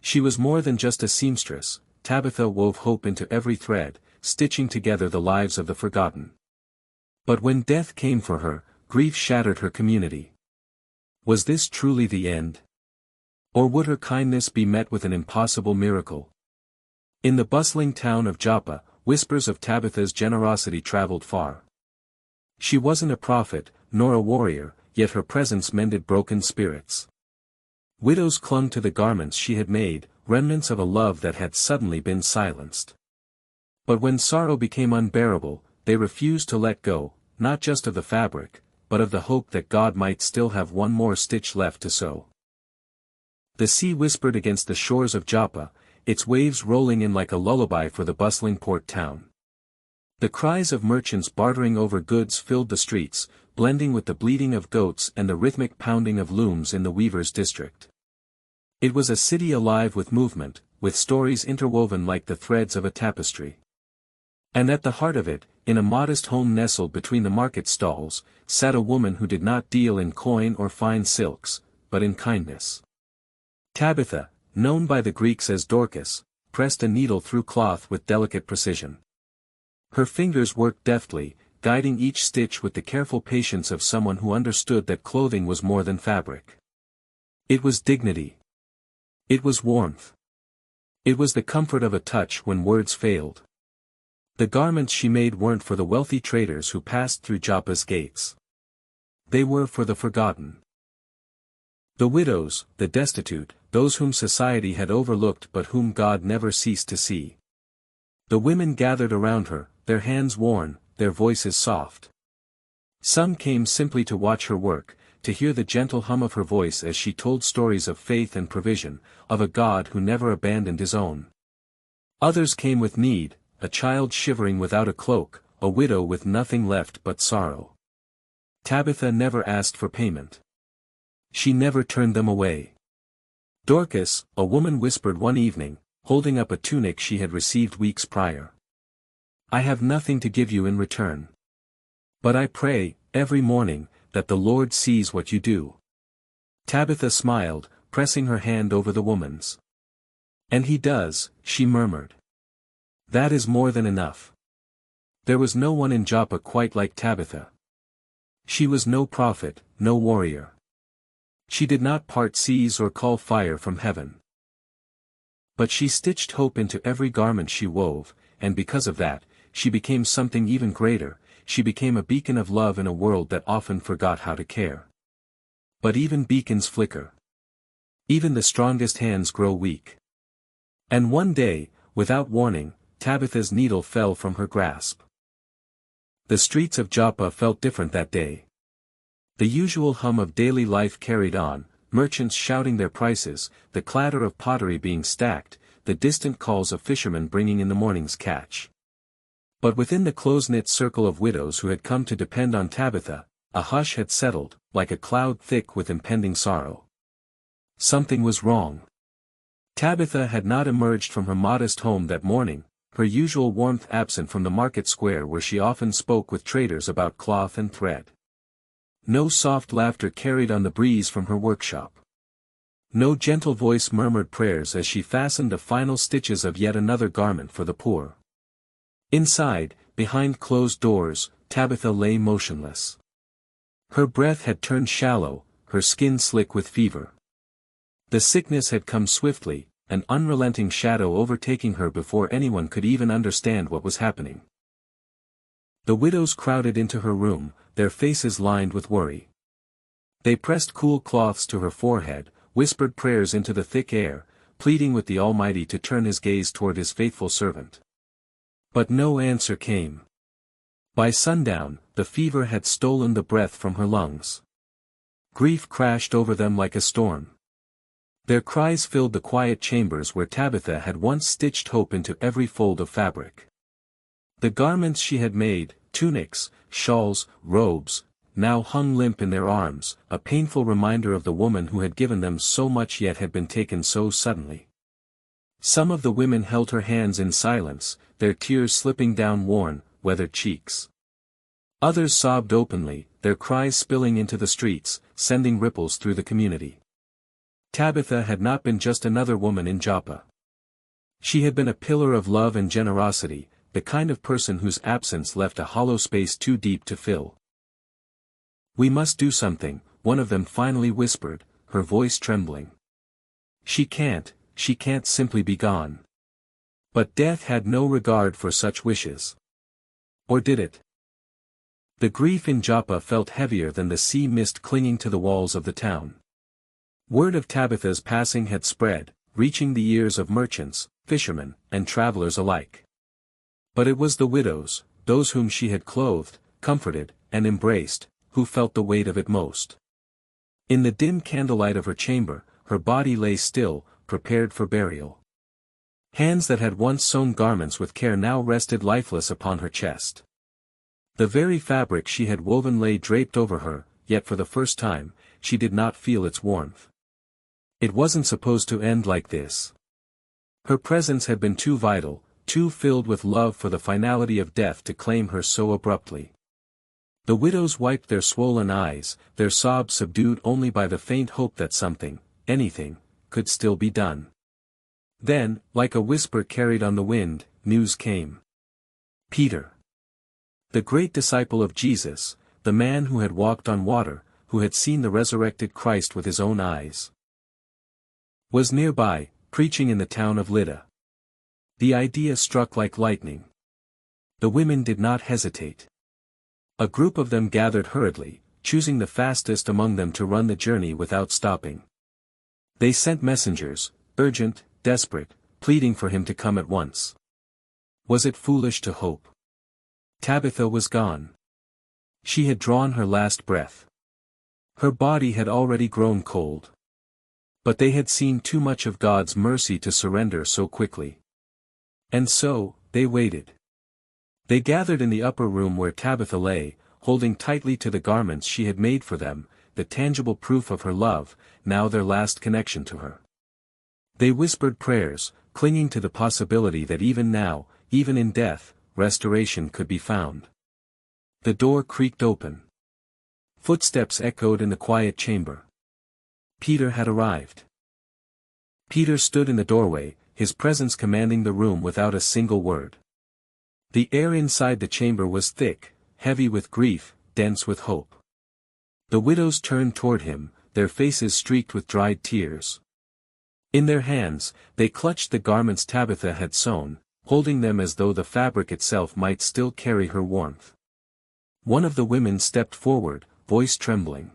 She was more than just a seamstress. Tabitha wove hope into every thread, stitching together the lives of the forgotten. But when death came for her, grief shattered her community. Was this truly the end? Or would her kindness be met with an impossible miracle? In the bustling town of Joppa, whispers of Tabitha's generosity traveled far. She wasn't a prophet, nor a warrior, yet her presence mended broken spirits. Widows clung to the garments she had made, remnants of a love that had suddenly been silenced. But when sorrow became unbearable, they refused to let go, not just of the fabric, but of the hope that God might still have one more stitch left to sew. The sea whispered against the shores of Joppa, its waves rolling in like a lullaby for the bustling port town. The cries of merchants bartering over goods filled the streets, blending with the bleating of goats and the rhythmic pounding of looms in the weavers' district. It was a city alive with movement, with stories interwoven like the threads of a tapestry. And at the heart of it, in a modest home nestled between the market stalls, sat a woman who did not deal in coin or fine silks, but in kindness. Tabitha, known by the Greeks as Dorcas, pressed a needle through cloth with delicate precision. Her fingers worked deftly, guiding each stitch with the careful patience of someone who understood that clothing was more than fabric. It was dignity. It was warmth. It was the comfort of a touch when words failed. The garments she made weren't for the wealthy traders who passed through Joppa's gates. They were for the forgotten. The widows, the destitute, those whom society had overlooked but whom God never ceased to see. The women gathered around her, their hands worn, their voices soft. Some came simply to watch her work, to hear the gentle hum of her voice as she told stories of faith and provision, of a God who never abandoned his own. Others came with need, a child shivering without a cloak, a widow with nothing left but sorrow. Tabitha never asked for payment. She never turned them away. Dorcas, a woman whispered one evening, holding up a tunic she had received weeks prior. "I have nothing to give you in return. But I pray, every morning, that the Lord sees what you do." Tabitha smiled, pressing her hand over the woman's. "And he does," she murmured. "That is more than enough." There was no one in Joppa quite like Tabitha. She was no prophet, no warrior. She did not part seas or call fire from heaven. But she stitched hope into every garment she wove, and because of that, she became something even greater. She became a beacon of love in a world that often forgot how to care. But even beacons flicker. Even the strongest hands grow weak. And one day, without warning, Tabitha's needle fell from her grasp. The streets of Joppa felt different that day. The usual hum of daily life carried on, merchants shouting their prices, the clatter of pottery being stacked, the distant calls of fishermen bringing in the morning's catch. But within the close-knit circle of widows who had come to depend on Tabitha, a hush had settled, like a cloud thick with impending sorrow. Something was wrong. Tabitha had not emerged from her modest home that morning, her usual warmth absent from the market square where she often spoke with traders about cloth and thread. No soft laughter carried on the breeze from her workshop. No gentle voice murmured prayers as she fastened the final stitches of yet another garment for the poor. Inside, behind closed doors, Tabitha lay motionless. Her breath had turned shallow, her skin slick with fever. The sickness had come swiftly, an unrelenting shadow overtaking her before anyone could even understand what was happening. The widows crowded into her room, their faces lined with worry. They pressed cool cloths to her forehead, whispered prayers into the thick air, pleading with the Almighty to turn his gaze toward his faithful servant. But no answer came. By sundown, the fever had stolen the breath from her lungs. Grief crashed over them like a storm. Their cries filled the quiet chambers where Tabitha had once stitched hope into every fold of fabric. The garments she had made, tunics, shawls, robes, now hung limp in their arms, a painful reminder of the woman who had given them so much yet had been taken so suddenly. Some of the women held her hands in silence, their tears slipping down worn, weathered cheeks. Others sobbed openly, their cries spilling into the streets, sending ripples through the community. Tabitha had not been just another woman in Joppa. She had been a pillar of love and generosity, the kind of person whose absence left a hollow space too deep to fill. "We must do something," one of them finally whispered, her voice trembling. She can't simply be gone." But death had no regard for such wishes. Or did it? The grief in Joppa felt heavier than the sea mist clinging to the walls of the town. Word of Tabitha's passing had spread, reaching the ears of merchants, fishermen, and travelers alike. But it was the widows, those whom she had clothed, comforted, and embraced, who felt the weight of it most. In the dim candlelight of her chamber, her body lay still, prepared for burial. Hands that had once sewn garments with care now rested lifeless upon her chest. The very fabric she had woven lay draped over her, yet for the first time, she did not feel its warmth. It wasn't supposed to end like this. Her presence had been too vital, too filled with love for the finality of death to claim her so abruptly. The widows wiped their swollen eyes, their sobs subdued only by the faint hope that something, anything, could still be done. Then, like a whisper carried on the wind, news came. Peter, the great disciple of Jesus, the man who had walked on water, who had seen the resurrected Christ with his own eyes, was nearby, preaching in the town of Lydda. The idea struck like lightning. The women did not hesitate. A group of them gathered hurriedly, choosing the fastest among them to run the journey without stopping. They sent messengers, urgent, desperate, pleading for him to come at once. Was it foolish to hope? Tabitha was gone. She had drawn her last breath. Her body had already grown cold. But they had seen too much of God's mercy to surrender so quickly. And so, they waited. They gathered in the upper room where Tabitha lay, holding tightly to the garments she had made for them, the tangible proof of her love, now their last connection to her. They whispered prayers, clinging to the possibility that even now, even in death, restoration could be found. The door creaked open. Footsteps echoed in the quiet chamber. Peter had arrived. Peter stood in the doorway, his presence commanding the room without a single word. The air inside the chamber was thick, heavy with grief, dense with hope. The widows turned toward him, their faces streaked with dried tears. In their hands, they clutched the garments Tabitha had sewn, holding them as though the fabric itself might still carry her warmth. One of the women stepped forward, voice trembling.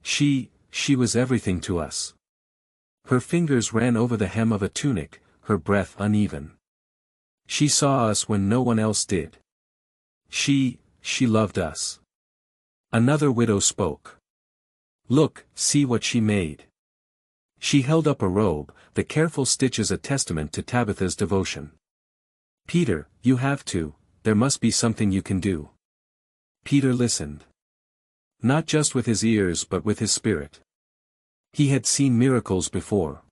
She was everything to us. Her fingers ran over the hem of a tunic, her breath uneven. She saw us when no one else did. She loved us. Another widow spoke. Look, see what she made. She held up a robe, the careful stitches a testament to Tabitha's devotion. Peter, you have to, there must be something you can do. Peter listened. Not just with his ears but with his spirit. He had seen miracles before.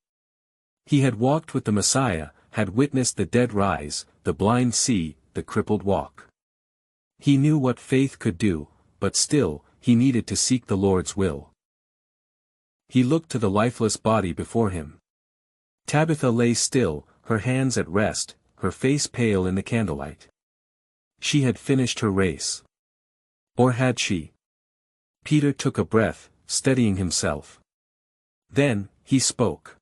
He had walked with the Messiah, had witnessed the dead rise, the blind see, the crippled walk. He knew what faith could do, but still, he needed to seek the Lord's will. He looked to the lifeless body before him. Tabitha lay still, her hands at rest, her face pale in the candlelight. She had finished her race. Or had she? Peter took a breath, steadying himself. Then, he spoke.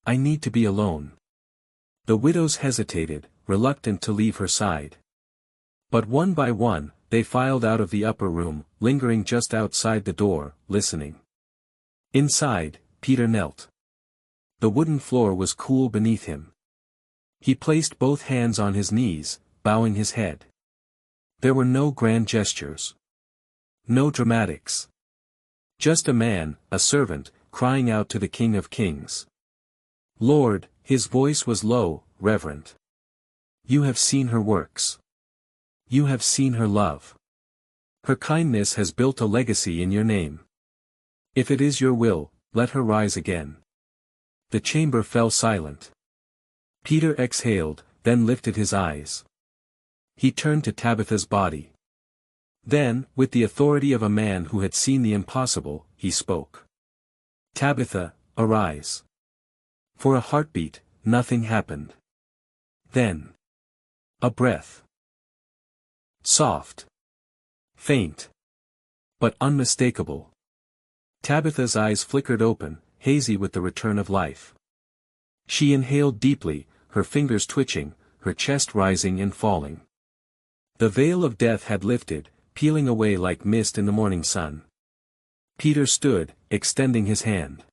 I need to be alone. The widows hesitated, reluctant to leave her side. But one by one, they filed out of the upper room, lingering just outside the door, listening. Inside, Peter knelt. The wooden floor was cool beneath him. He placed both hands on his knees, bowing his head. There were no grand gestures. No dramatics. Just a man, a servant, crying out to the King of Kings. Lord, his voice was low, reverent. You have seen her works. You have seen her love. Her kindness has built a legacy in your name. If it is your will, let her rise again. The chamber fell silent. Peter exhaled, then lifted his eyes. He turned to Tabitha's body. Then, with the authority of a man who had seen the impossible, he spoke. Tabitha, "Arise." For a heartbeat, nothing happened. Then. A breath. Soft. Faint. But unmistakable. Tabitha's eyes flickered open, hazy with the return of life. She inhaled deeply, her fingers twitching, her chest rising and falling. The veil of death had lifted, peeling away like mist in the morning sun. Peter stood, extending his hand.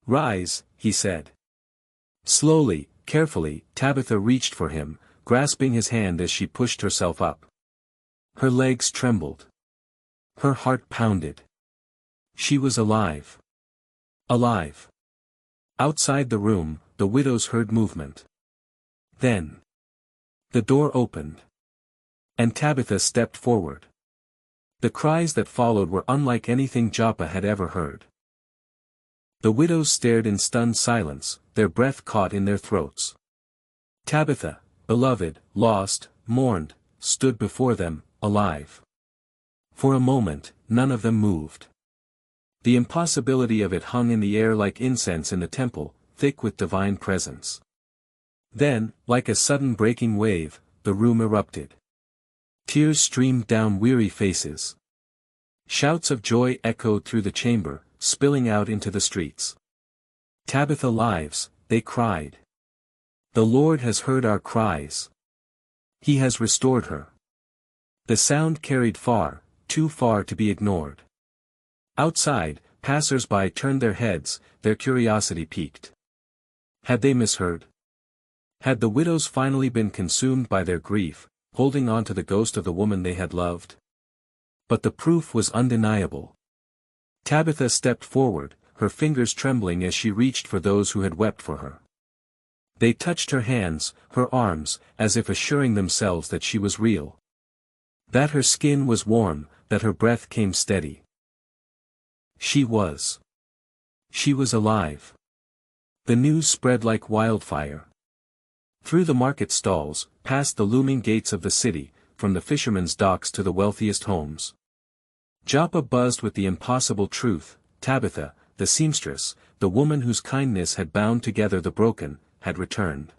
"Rise," he said. Slowly, carefully, Tabitha reached for him, grasping his hand as she pushed herself up. Her legs trembled. Her heart pounded. She was alive. Alive. Outside the room, the widows heard movement. Then. The door opened. And Tabitha stepped forward. The cries that followed were unlike anything Joppa had ever heard. The widows stared in stunned silence, their breath caught in their throats. Tabitha, beloved, lost, mourned, stood before them, alive. For a moment, none of them moved. The impossibility of it hung in the air like incense in the temple, thick with divine presence. Then, like a sudden breaking wave, the room erupted. Tears streamed down weary faces. Shouts of joy echoed through the chamber, spilling out into the streets. "Tabitha lives," they cried. "The Lord has heard our cries. He has restored her." The sound carried far, too far to be ignored. Outside, passers-by turned their heads, their curiosity piqued. Had they misheard? Had the widows finally been consumed by their grief, holding on to the ghost of the woman they had loved? But the proof was undeniable. Tabitha stepped forward, her fingers trembling as she reached for those who had wept for her. They touched her hands, her arms, as if assuring themselves that she was real. That her skin was warm, that her breath came steady. She was. She was alive. The news spread like wildfire. Through the market stalls, past the looming gates of the city, from the fishermen's docks to the wealthiest homes. Joppa buzzed with the impossible truth: Tabitha, the seamstress, the woman whose kindness had bound together the broken, had returned.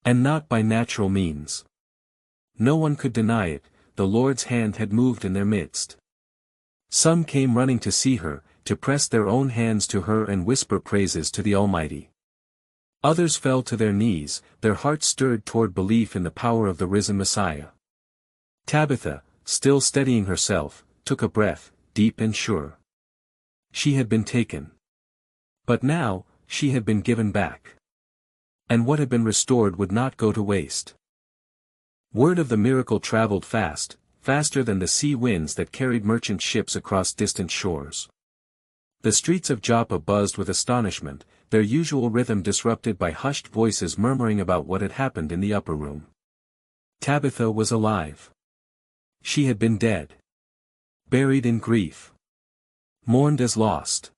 And not by natural means. No one could deny it, the Lord's hand had moved in their midst. Some came running to see her, to press their own hands to her and whisper praises to the Almighty. Others fell to their knees, their hearts stirred toward belief in the power of the risen Messiah. Tabitha, still steadying herself, took a breath, deep and sure. She had been taken. But now, she had been given back. And what had been restored would not go to waste. Word of the miracle traveled fast, faster than the sea winds that carried merchant ships across distant shores. The streets of Joppa buzzed with astonishment, their usual rhythm disrupted by hushed voices murmuring about what had happened in the upper room. Tabitha was alive. She had been dead. Buried in grief. Mourned as lost.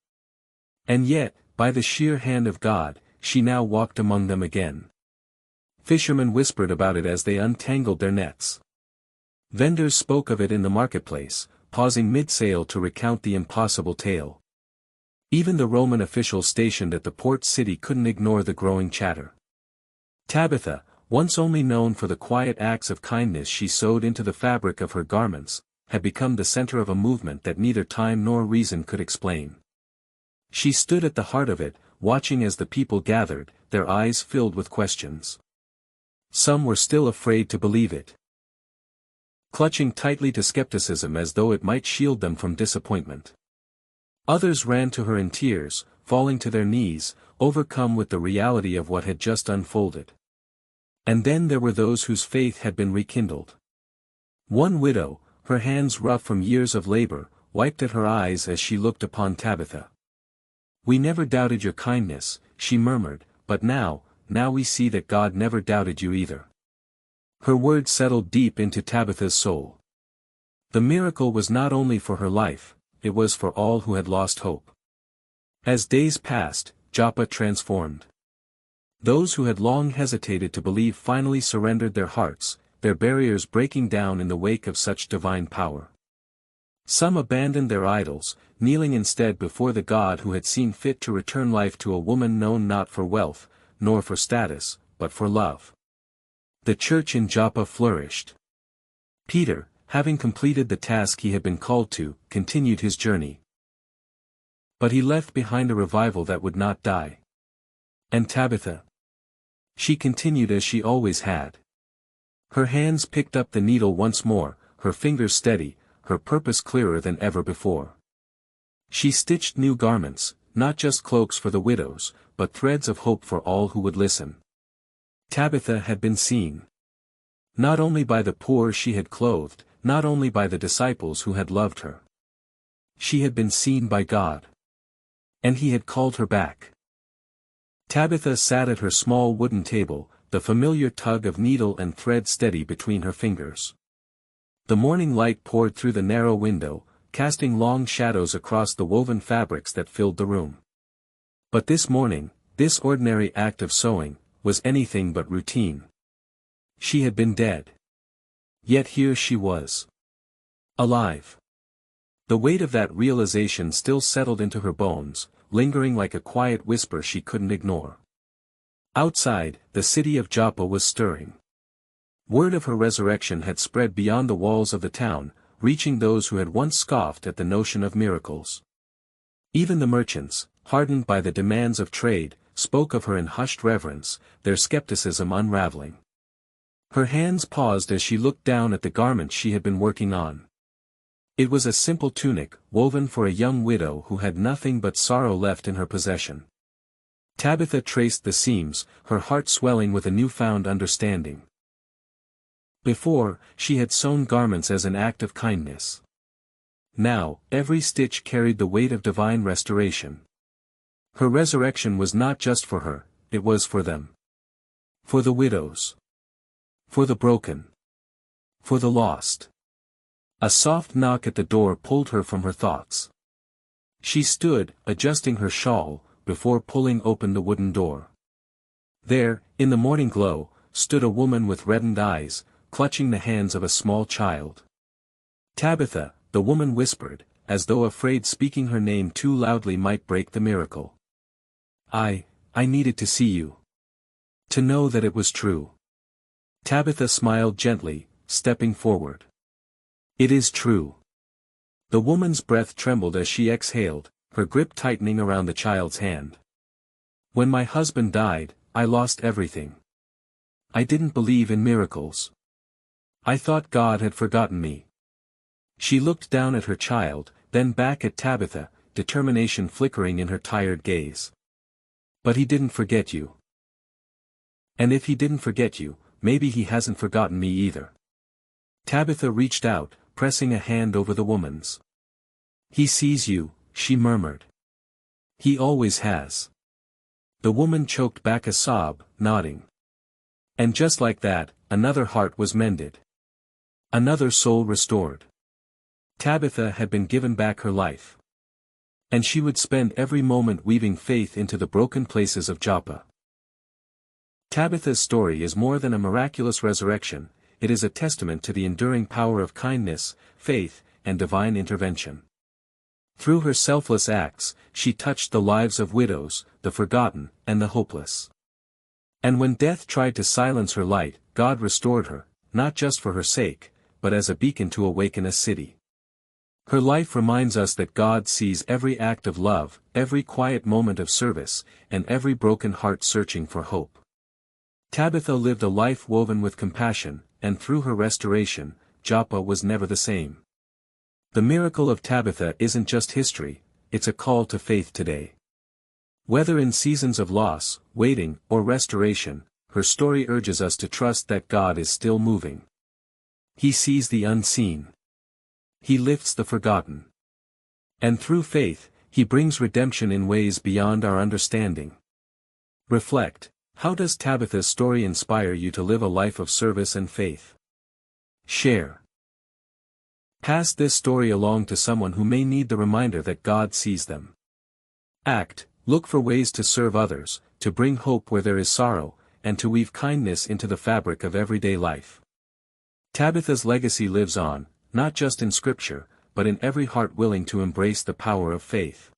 And yet, by the sheer hand of God, she now walked among them again. Fishermen whispered about it as they untangled their nets. Vendors spoke of it in the marketplace, pausing mid-sale to recount the impossible tale. Even the Roman officials stationed at the port city couldn't ignore the growing chatter. Tabitha, once only known for the quiet acts of kindness she sewed into the fabric of her garments, had become the center of a movement that neither time nor reason could explain. She stood at the heart of it, watching as the people gathered, their eyes filled with questions. Some were still afraid to believe it. Clutching tightly to skepticism as though it might shield them from disappointment. Others ran to her in tears, falling to their knees, overcome with the reality of what had just unfolded. And then there were those whose faith had been rekindled. One widow, her hands rough from years of labor, wiped at her eyes as she looked upon Tabitha. "We never doubted your kindness," she murmured, "but now we see that God never doubted you either." Her words settled deep into Tabitha's soul. The miracle was not only for her life, it was for all who had lost hope. As days passed, Joppa transformed. Those who had long hesitated to believe finally surrendered their hearts, their barriers breaking down in the wake of such divine power. Some abandoned their idols, kneeling instead before the God who had seen fit to return life to a woman known not for wealth, nor for status, but for love. The church in Joppa flourished. Peter, having completed the task he had been called to, continued his journey. But he left behind a revival that would not die. And Tabitha? She continued as she always had. Her hands picked up the needle once more, her fingers steady, her purpose clearer than ever before. She stitched new garments, not just cloaks for the widows, but threads of hope for all who would listen. Tabitha had been seen. Not only by the poor she had clothed, not only by the disciples who had loved her. She had been seen by God. And he had called her back. Tabitha sat at her small wooden table, the familiar tug of needle and thread steady between her fingers. The morning light poured through the narrow window, casting long shadows across the woven fabrics that filled the room. But this morning, this ordinary act of sewing, was anything but routine. She had been dead. Yet here she was. Alive. The weight of that realization still settled into her bones, lingering like a quiet whisper she couldn't ignore. Outside, the city of Joppa was stirring. Word of her resurrection had spread beyond the walls of the town, reaching those who had once scoffed at the notion of miracles. Even the merchants, hardened by the demands of trade, spoke of her in hushed reverence, their skepticism unraveling. Her hands paused as she looked down at the garment she had been working on. It was a simple tunic, woven for a young widow who had nothing but sorrow left in her possession. Tabitha traced the seams, her heart swelling with a newfound understanding. Before, she had sewn garments as an act of kindness. Now, every stitch carried the weight of divine restoration. Her resurrection was not just for her, it was for them. For the widows. For the broken. For the lost. A soft knock at the door pulled her from her thoughts. She stood, adjusting her shawl, before pulling open the wooden door. There, in the morning glow, stood a woman with reddened eyes, clutching the hands of a small child. Tabitha, the woman whispered, as though afraid speaking her name too loudly might break the miracle. I needed to see you. To know that it was true. Tabitha smiled gently, stepping forward. It is true. The woman's breath trembled as she exhaled, her grip tightening around the child's hand. When my husband died, I lost everything. I didn't believe in miracles. I thought God had forgotten me. She looked down at her child, then back at Tabitha, determination flickering in her tired gaze. But he didn't forget you. And if he didn't forget you, maybe he hasn't forgotten me either. Tabitha reached out, pressing a hand over the woman's. He sees you, she murmured. He always has. The woman choked back a sob, nodding. And just like that, another heart was mended. Another soul restored. Tabitha had been given back her life. And she would spend every moment weaving faith into the broken places of Joppa. Tabitha's story is more than a miraculous resurrection, it is a testament to the enduring power of kindness, faith, and divine intervention. Through her selfless acts, she touched the lives of widows, the forgotten, and the hopeless. And when death tried to silence her light, God restored her, not just for her sake, but as a beacon to awaken a city. Her life reminds us that God sees every act of love, every quiet moment of service, and every broken heart searching for hope. Tabitha lived a life woven with compassion, and through her restoration, Joppa was never the same. The miracle of Tabitha isn't just history, it's a call to faith today. Whether in seasons of loss, waiting, or restoration, her story urges us to trust that God is still moving. He sees the unseen. He lifts the forgotten. And through faith, He brings redemption in ways beyond our understanding. Reflect, how does Tabitha's story inspire you to live a life of service and faith? Share. Pass this story along to someone who may need the reminder that God sees them. Act, look for ways to serve others, to bring hope where there is sorrow, and to weave kindness into the fabric of everyday life. Tabitha's legacy lives on, not just in scripture, but in every heart willing to embrace the power of faith.